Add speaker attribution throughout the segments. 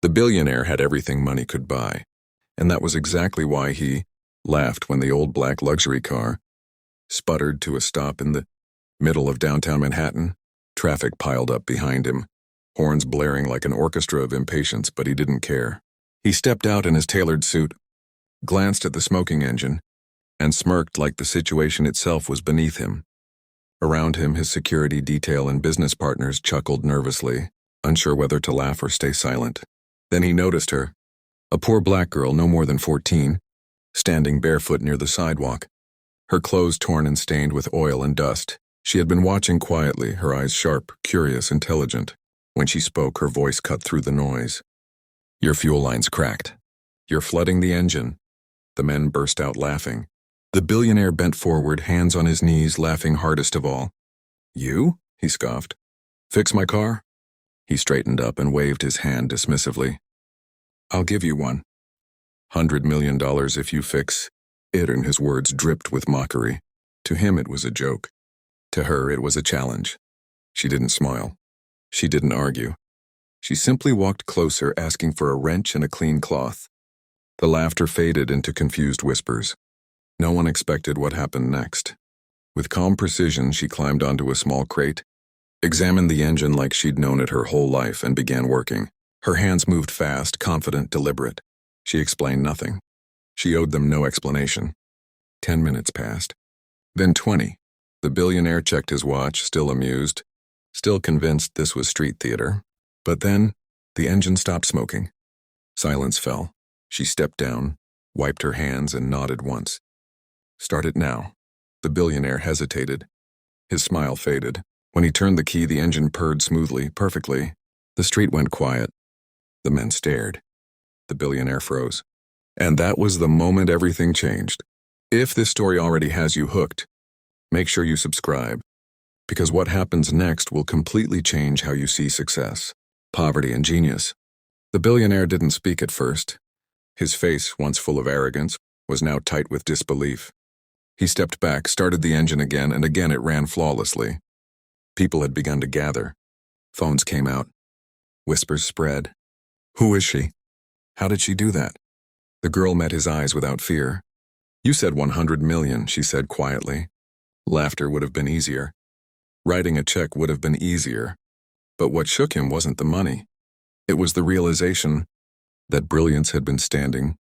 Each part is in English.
Speaker 1: The billionaire had everything money could buy, and that was exactly why he laughed when the old black luxury car sputtered to a stop in the middle of downtown Manhattan. Traffic piled up behind him, horns blaring like an orchestra of impatience, but he didn't care. He stepped out in his tailored suit, glanced at the smoking engine, and smirked like the situation itself was beneath him. Around him, his security detail and business partners chuckled nervously, unsure whether to laugh or stay silent. Then he noticed her, a poor black girl no more than 14, standing barefoot near the sidewalk, her clothes torn and stained with oil and dust. She had been watching quietly, her eyes sharp, curious, intelligent. When she spoke, her voice cut through the noise. "Your fuel line's cracked. You're flooding the engine." The men burst out laughing. The billionaire bent forward, hands on his knees, laughing hardest of all. "You?" he scoffed. "Fix my car?" He straightened up and waved his hand dismissively. "I'll give you one. $100 million if you fix it," and his words dripped with mockery. To him it was a joke. To her it was a challenge. She didn't smile. She didn't argue. She simply walked closer, asking for a wrench and a clean cloth. The laughter faded into confused whispers. No one expected what happened next. With calm precision, she climbed onto a small crate, examined the engine like she'd known it her whole life, and began working. Her hands moved fast, confident, deliberate. She explained nothing. She owed them no explanation. 10 minutes passed. Then 20. The billionaire checked his watch, still amused, still convinced this was street theater. But then, the engine stopped smoking. Silence fell. She stepped down, wiped her hands, and nodded once. "Start it now." The billionaire hesitated. His smile faded. When he turned the key, the engine purred smoothly, perfectly. The street went quiet. The men stared. The billionaire froze. And that was the moment everything changed. If this story already has you hooked, make sure you subscribe, because what happens next will completely change how you see success, poverty, and genius. The billionaire didn't speak at first. His face, once full of arrogance, was now tight with disbelief. He stepped back, started the engine again, and again it ran flawlessly. People had begun to gather. Phones came out. Whispers spread. "Who is she? How did she do that?" The girl met his eyes without fear. "You said 100 million, she said quietly. Laughter would have been easier. Writing a check would have been easier. But what shook him wasn't the money. It was the realization that brilliance had been standing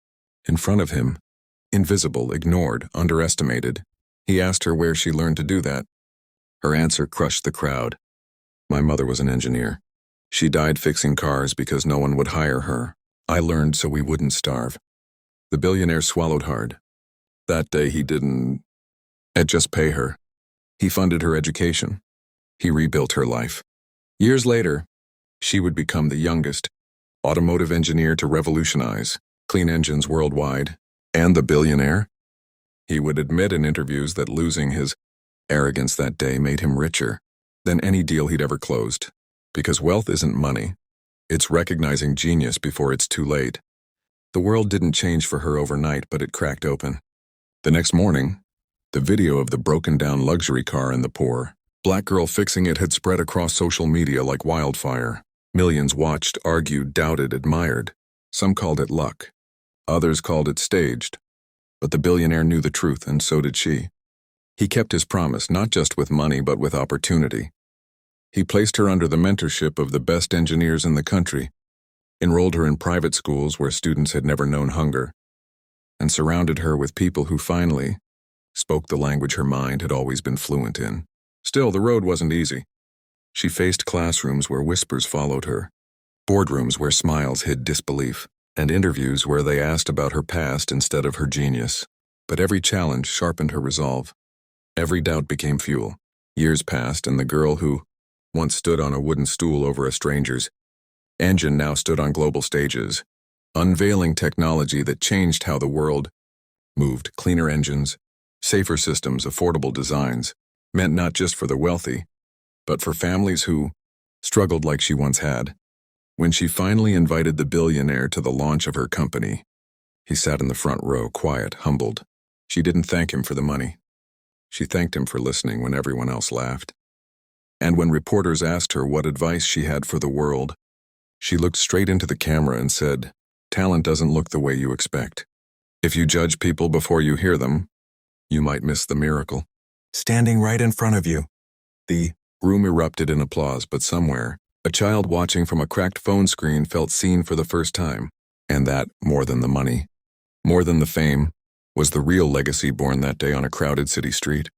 Speaker 1: in front of him, invisible, ignored, underestimated. He asked her where she learned to do that. Her answer crushed the crowd. "My mother was an engineer. She died fixing cars because no one would hire her. I learned so we wouldn't starve." The billionaire swallowed hard. That day he didn't just pay her. He funded her education. He rebuilt her life. Years later, she would become the youngest automotive engineer to revolutionize clean engines worldwide. And the billionaire? He would admit in interviews that losing his arrogance that day made him richer than any deal he'd ever closed. Because wealth isn't money. It's recognizing genius before it's too late. The world didn't change for her overnight, but it cracked open. The next morning, the video of the broken-down luxury car and the poor black girl fixing it had spread across social media like wildfire. Millions watched, argued, doubted, admired. Some called it luck. Others called it staged. But the billionaire knew the truth, and so did she. He kept his promise, not just with money, but with opportunity. He placed her under the mentorship of the best engineers in the country, enrolled her in private schools where students had never known hunger, and surrounded her with people who finally spoke the language her mind had always been fluent in. Still, the road wasn't easy. She faced classrooms where whispers followed her, boardrooms where smiles hid disbelief, and interviews where they asked about her past instead of her genius. But every challenge sharpened her resolve. Every doubt became fuel. Years passed, and the girl who once stood on a wooden stool over a stranger's engine now stood on global stages, unveiling technology that changed how the world moved. Cleaner engines, safer systems, affordable designs, meant not just for the wealthy, but for families who struggled like she once had. When she finally invited the billionaire to the launch of her company, he sat in the front row, quiet, humbled. She didn't thank him for the money. She thanked him for listening when everyone else laughed. And when reporters asked her what advice she had for the world, She looked straight into the camera and said, "Talent doesn't look the way you expect. If you judge people before you hear them, you might miss the miracle." Standing right in front of you. The room erupted in applause, but somewhere, a child watching from a cracked phone screen felt seen for the first time. And that, more than the money, more than the fame, was the real legacy born that day on a crowded city street.